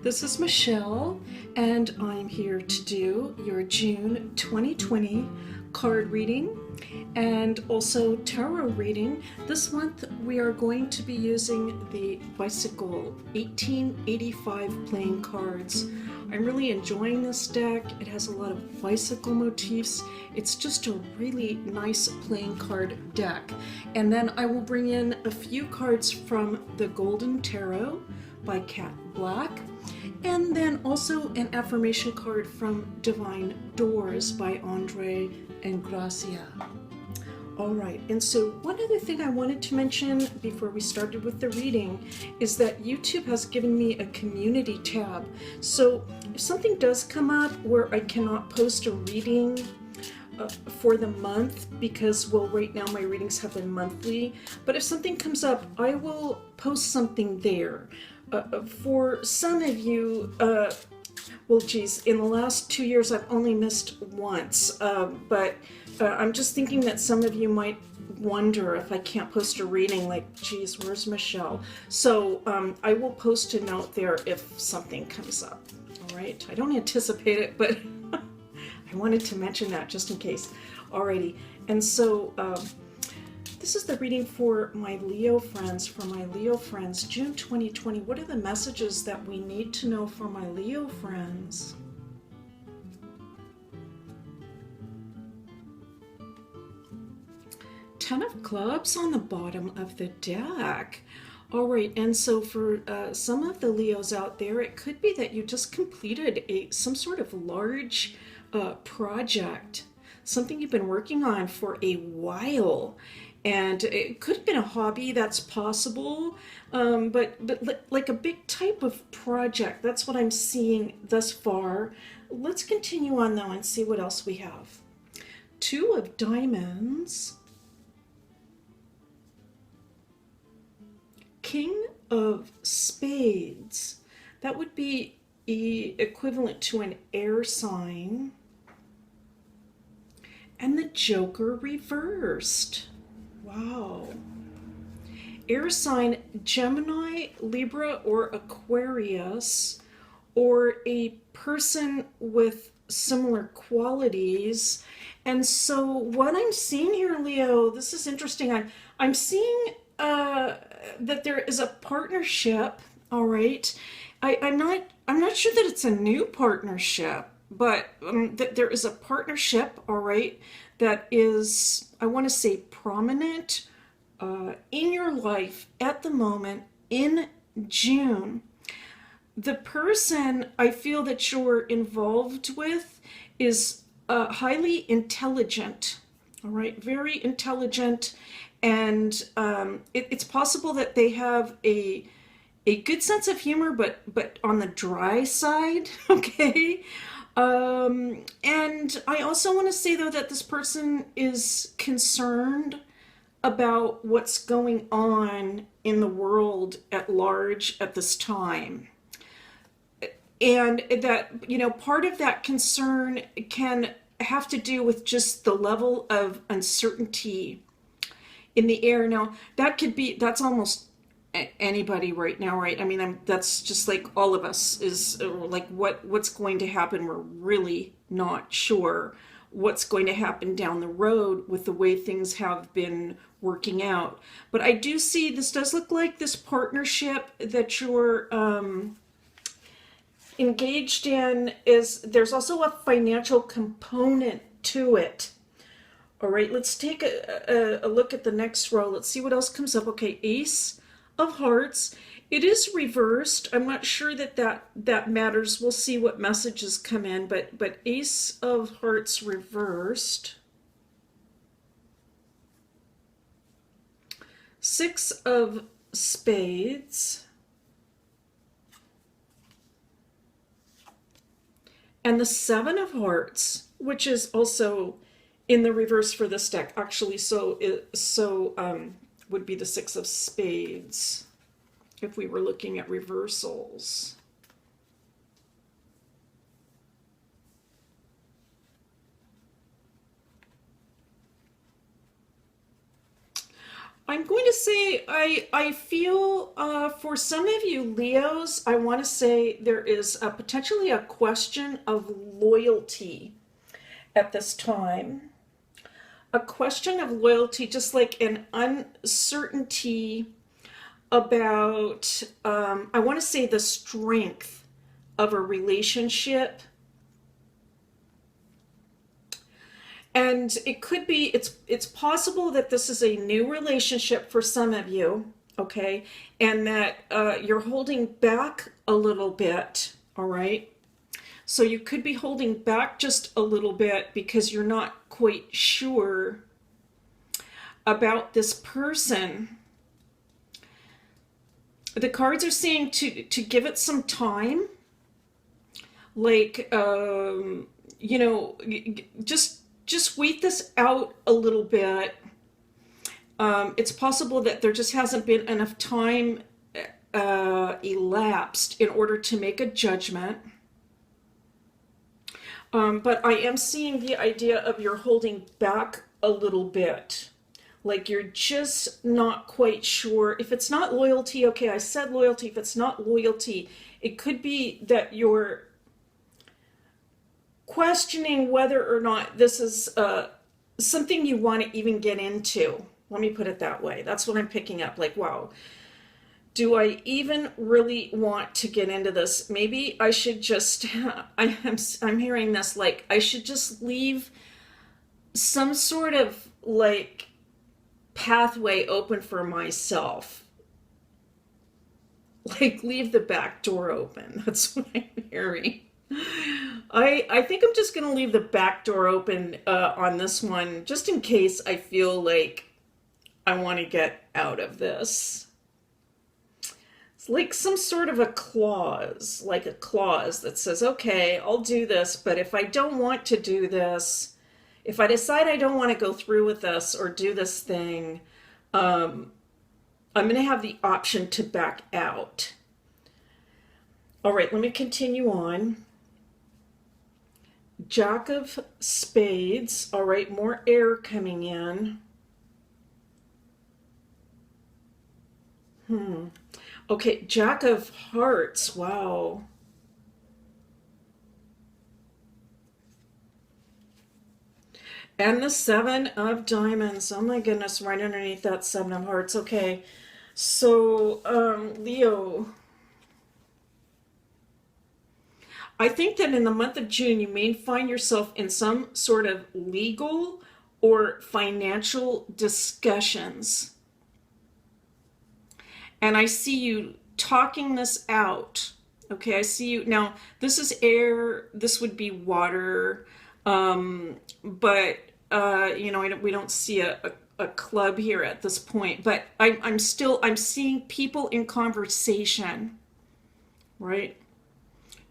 This is Michelle, and I'm here to do your June 2020 card reading and also tarot reading. This month we are going to be using the Bicycle 1885 playing cards. I'm really enjoying this deck. It has a lot of bicycle motifs. It's just a really nice playing card deck. And then I will bring in a few cards from the Golden Tarot by Cat Black, and then also an affirmation card from Divine Doors by Andre and Gracia. All right, and so one other thing I wanted to mention before we started with the reading is that YouTube has given me a community tab. So if something does come up where I cannot post a reading for the month, because, well, right now my readings have been monthly, but if something comes up, I will post something there. For some of you, well, geez, in the last 2 years I've only missed once, but I'm just thinking that some of you might wonder if I can't post a reading, like, geez, where's Michelle? So I will post a note there if something comes up. All right, I don't anticipate it, but I wanted to mention that just in case. Alrighty, and so this is the reading for my Leo friends. For my Leo friends, June 2020. What are the messages that we need to know for my Leo friends? Ten of Clubs on the bottom of the deck. All right, and so for some of the Leos out there, it could be that you just completed some sort of large project, something you've been working on for a while. And it could have been a hobby, that's possible, but like a big type of project. That's what I'm seeing thus far. Let's continue on though and see what else we have. Two of Diamonds, King of Spades. That would be equivalent to an air sign. And the Joker reversed. Wow. Air sign Gemini, Libra, or Aquarius, or a person with similar qualities. And so what I'm seeing here, Leo, this is interesting. I'm seeing that there is a partnership. All right. I'm not sure that it's a new partnership, but that there is a partnership, all right, that is, I want to say, prominent in your life at the moment in June. The person I feel that you're involved with is highly intelligent, all right, very intelligent, and it's possible that they have a good sense of humor, but on the dry side, okay? And I also want to say, though, that this person is concerned about what's going on in the world at large at this time. And that, you know, part of that concern can have to do with just the level of uncertainty in the air. Now, that's almost anybody right now, right? I mean, that's just like all of us, is like what's going to happen. We're really not sure what's going to happen down the road with the way things have been working out. But I do see, this does look like this partnership that you're engaged in there's also a financial component to it. All right, let's take a look at the next row. Let's see what else comes up. Okay, Ace of Hearts. It is reversed. I'm not sure that matters. We'll see what messages come in, but Ace of Hearts reversed. Six of Spades. And the Seven of Hearts, which is also in the reverse for this deck. Actually, would be the Six of Spades if we were looking at reversals. I'm going to say I feel for some of you Leos, I want to say there is potentially a question of loyalty at this time. A question of loyalty, just like an uncertainty about, I want to say, the strength of a relationship. And it could be, it's possible that this is a new relationship for some of you, okay? And that you're holding back a little bit, all right? So you could be holding back just a little bit because you're not quite sure about this person. The cards are saying to give it some time. Like, you know, just wait this out a little bit. It's possible that there just hasn't been enough time elapsed in order to make a judgment. But I am seeing the idea of you're holding back a little bit. Like you're just not quite sure. If it's not loyalty, okay, I said loyalty. If it's not loyalty, it could be that you're questioning whether or not this is something you want to even get into. Let me put it that way. That's what I'm picking up. Like, wow, do I even really want to get into this? Maybe I should just, I'm hearing this, like, I should just leave some sort of, like, pathway open for myself. Like, leave the back door open. That's what I'm hearing. I think I'm just going to leave the back door open on this one, just in case I feel like I want to get out of this. It's like some sort of a clause, like a clause that says, okay, I'll do this, but if I don't want to do this, if I decide I don't want to go through with this or do this thing, I'm going to have the option to back out. All right, let me continue on. Jack of Spades. All right, more air coming in. Okay, Jack of Hearts. Wow. And the Seven of Diamonds. Oh my goodness, right underneath that Seven of Hearts. Okay, so Leo, I think that in the month of June, you may find yourself in some sort of legal or financial discussions. And I see you talking this out. Okay, I see you. Now, this is air. This would be water. But, you know, we don't see a club here at this point. But I'm seeing people in conversation, right?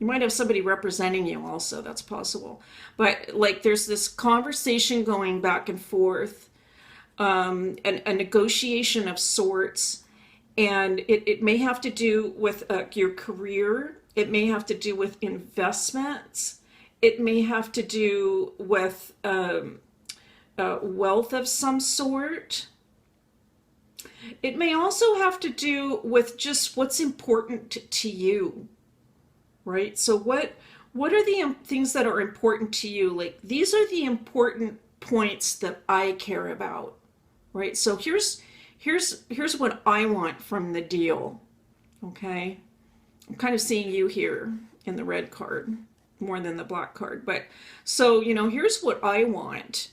You might have somebody representing you also, that's possible. But like there's this conversation going back and forth, and a negotiation of sorts, and it may have to do with your career. It may have to do with investments. It may have to do with wealth of some sort. It may also have to do with just what's important to you. Right? So what are the things that are important to you? Like, these are the important points that I care about, right? So here's what I want from the deal, okay? I'm kind of seeing you here in the red card more than the black card, but so, you know, here's what I want.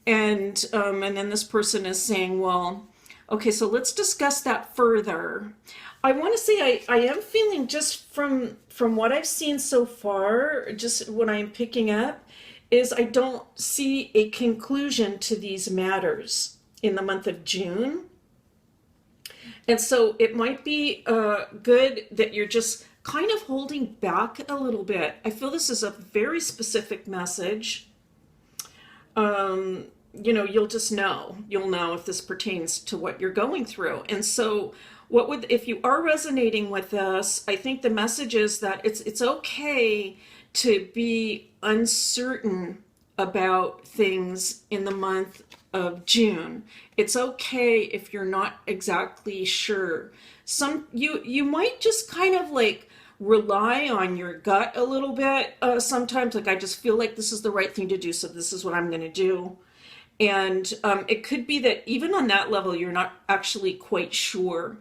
And then this person is saying, well, okay, so let's discuss that further. I want to say I am feeling, just from what I've seen so far, just what I'm picking up, is I don't see a conclusion to these matters in the month of June. And so it might be good that you're just kind of holding back a little bit. I feel this is a very specific message. You know, you'll know if this pertains to what you're going through. And so if you are resonating with this, I think the message is that it's okay to be uncertain about things in the month of June. It's okay if you're not exactly sure. You might just kind of like rely on your gut a little bit. Sometimes, like, I just feel like this is the right thing to do, so this is what I'm going to do. And it could be that even on that level, you're not actually quite sure.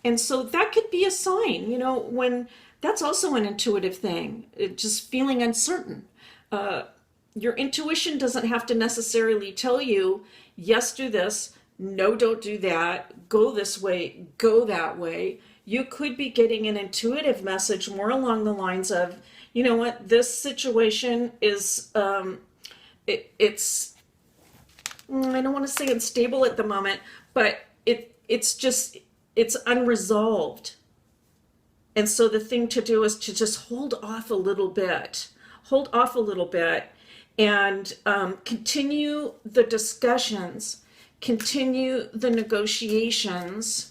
And so that could be a sign, when that's also an intuitive thing, just feeling uncertain. Your intuition doesn't have to necessarily tell you, yes, do this, no, don't do that, go this way, go that way. You could be getting an intuitive message more along the lines of, you know what, this situation is, it's, I don't want to say unstable at the moment, but it's unresolved. And so the thing to do is to just hold off a little bit, and continue the discussions, continue the negotiations.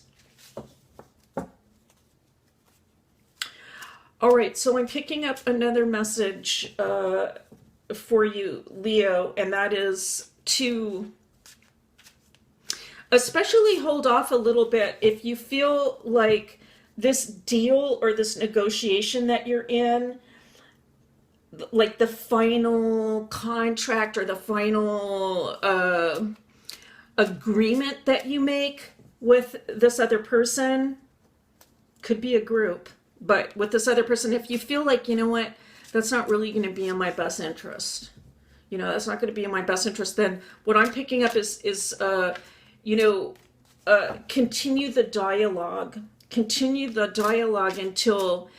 All right, so I'm picking up another message for you, Leo, and that is to especially hold off a little bit if you feel like this deal or this negotiation that you're in, like the final contract or the final agreement that you make with this other person, could be a group, but with this other person, if you feel like, you know what, that's not really going to be in my best interest, that's not going to be in my best interest, then what I'm picking up is continue the dialogue. Continue the dialogue until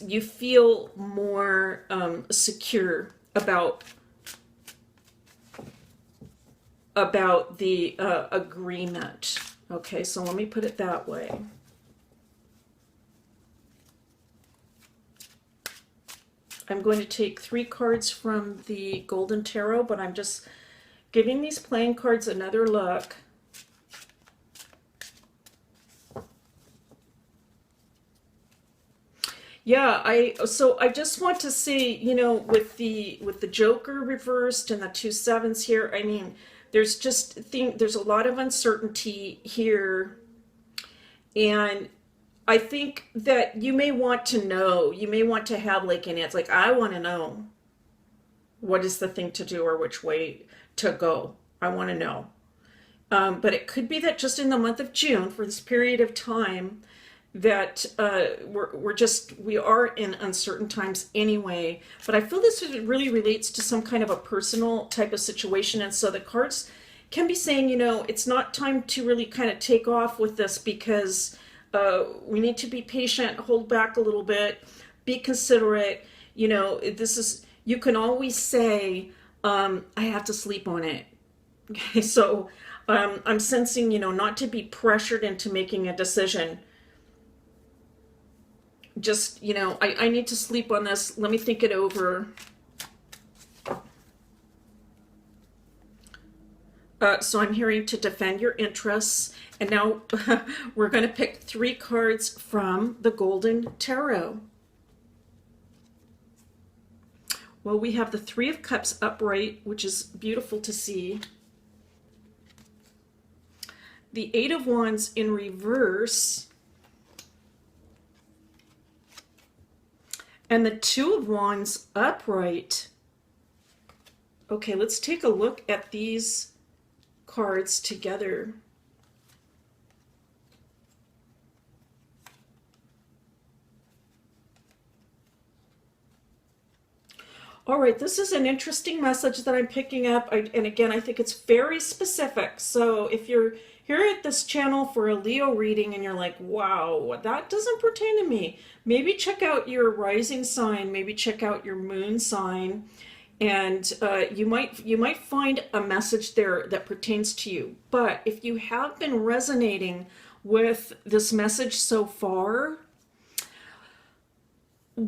you feel more secure about the agreement. Okay, so let me put it that way. I'm going to take 3 cards from the Golden Tarot, but I'm just giving these playing cards another look. Yeah, I just want to say, with the Joker reversed and the 2 7s here, I mean, there's a lot of uncertainty here, and I think that you may want to know, you may want to have like an answer, like, I want to know what is the thing to do or which way to go. I want to know. But it could be that just in the month of June, for this period of time, that we are in uncertain times anyway. But I feel this really relates to some kind of a personal type of situation. And so the cards can be saying, it's not time to really kind of take off with this, because we need to be patient, hold back a little bit, be considerate. You can always say, I have to sleep on it. Okay, so I'm sensing, not to be pressured into making a decision. Just, I need to sleep on this. Let me think it over. So I'm hearing to defend your interests. And now we're going to pick 3 cards from the Golden Tarot. Well, we have the 3 of Cups upright, which is beautiful to see. The 8 of Wands in reverse. And the 2 of Wands upright. Okay, let's take a look at these cards together. All right, this is an interesting message that I'm picking up. And again, I think it's very specific. So if you're here at this channel for a Leo reading and you're like, wow, that doesn't pertain to me, maybe check out your rising sign, maybe check out your moon sign, and you might find a message there that pertains to you. But if you have been resonating with this message so far,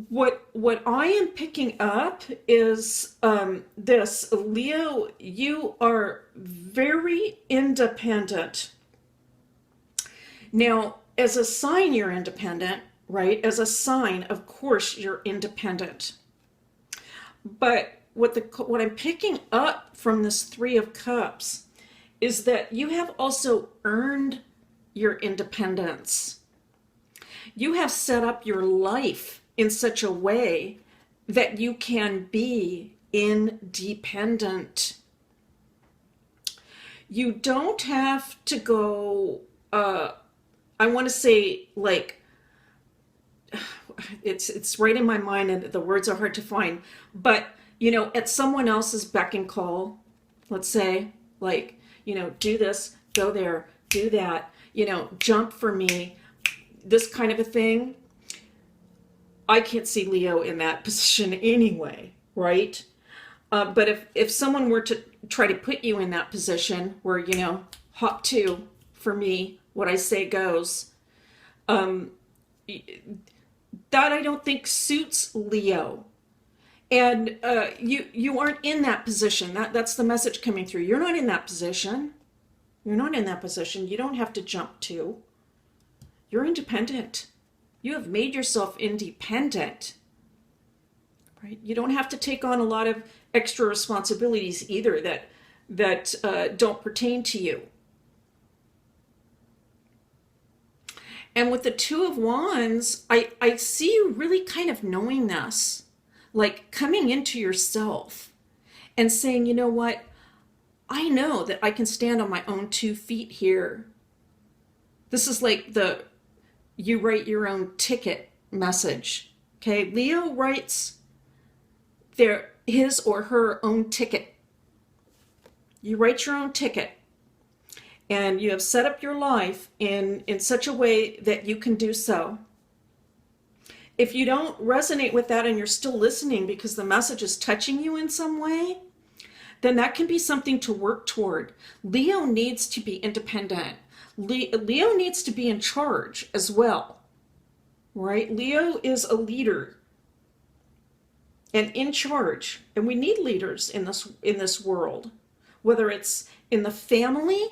what I am picking up is this: Leo, you are very independent. Now, as a sign, you're independent, right? As a sign, of course, you're independent. But what I'm picking up from this Three of Cups is that you have also earned your independence. You have set up your life in such a way that you can be independent. You don't have to go, I want to say, like, it's right in my mind and the words are hard to find, but, you know, at someone else's beck and call, let's say, like, you know, do this, go there, do that, you know, jump for me, this kind of a thing. I can't see Leo in that position anyway, right? But if someone were to try to put you in that position where, you know, hop to, for me, what I say goes, that I don't think suits Leo. And you aren't in that position. That's the message coming through. You're not in that position. You're not in that position. You don't have to jump to. You're independent. You have made yourself independent. Right? You don't have to take on a lot of extra responsibilities either that don't pertain to you. And with the Two of Wands, I see you really kind of knowing this, like coming into yourself and saying, you know what, I know that I can stand on my own 2 feet here. This is like the you write your own ticket message. Okay, Leo writes his or her own ticket. You write your own ticket. And you have set up your life in such a way that you can do so. If you don't resonate with that and you're still listening because the message is touching you in some way, then that can be something to work toward. Leo needs to be independent. Leo needs to be in charge as well, right? Leo is a leader and in charge. And we need leaders in this world, whether it's in the family,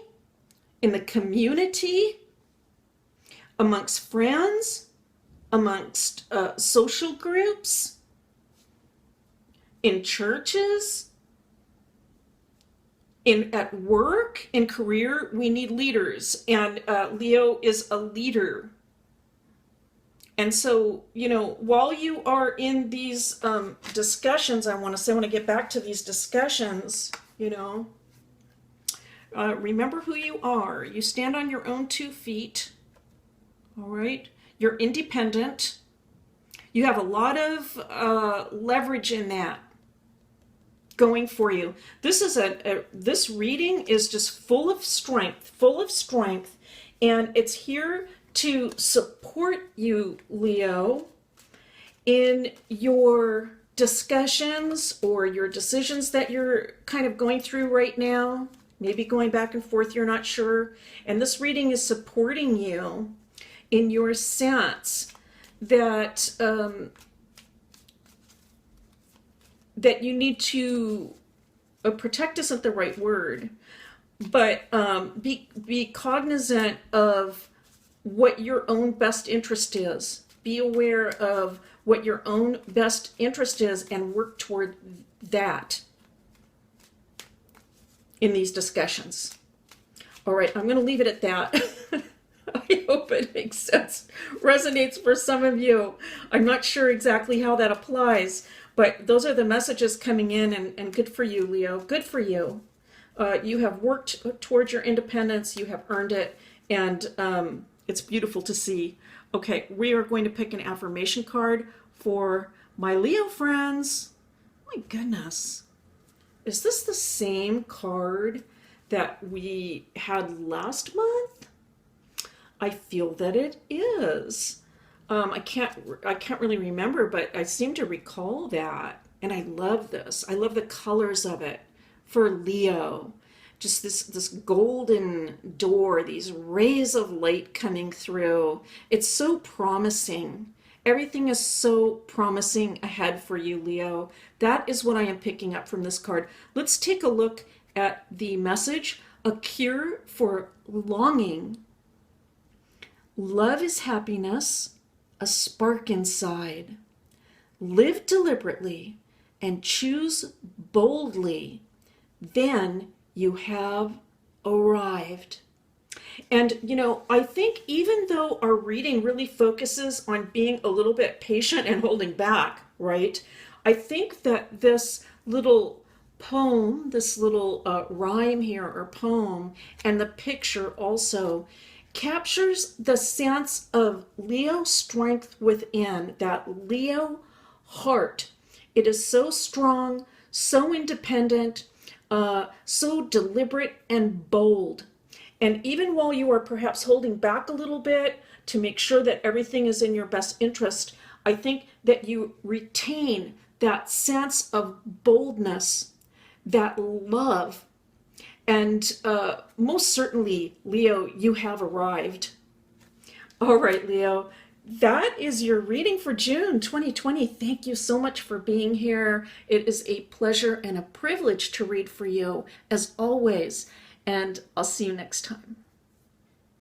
in the community, amongst friends, amongst social groups, in churches, at work, in career. We need leaders, and Leo is a leader. And so, you know, while you are in these discussions, I want to get back to these discussions, you know, remember who you are. You stand on your own 2 feet. All right. You're independent. You have a lot of leverage in that going for you. This is this reading is just full of strength, and it's here to support you, Leo, in your discussions or your decisions that you're kind of going through right now. Maybe going back and forth, you're not sure. And this reading is supporting you in your sense that that you need to protect isn't the right word, but be cognizant of what your own best interest is. Be aware of what your own best interest is and work toward that in these discussions. All right, I'm going to leave it at that. I hope it makes sense, resonates for some of you. I'm not sure exactly how that applies, but those are the messages coming in, and good for you, Leo. Good for you. You have worked towards your independence. You have earned it, and it's beautiful to see. Okay, we are going to pick an affirmation card for my Leo friends. My goodness. Is this the same card that we had last month? I feel that it is. I can't really remember, but I seem to recall that. And I love this. I love the colors of it for Leo. Just this golden door, these rays of light coming through. It's so promising. Everything is so promising ahead for you, Leo. That is what I am picking up from this card. Let's take a look at the message. A cure for longing. Love is happiness, a spark inside. Live deliberately and choose boldly, then you have arrived. And, I think even though our reading really focuses on being a little bit patient and holding back, right? I think that this little poem, this little rhyme here or poem, and the picture also captures the sense of Leo strength within, that Leo heart. It is so strong, so independent, so deliberate and bold. And even while you are perhaps holding back a little bit to make sure that everything is in your best interest, I think that you retain that sense of boldness, that love, and most certainly, Leo, you have arrived. All right, Leo, that is your reading for June 2020. Thank you so much for being here. It is a pleasure and a privilege to read for you, as always. And I'll see you next time.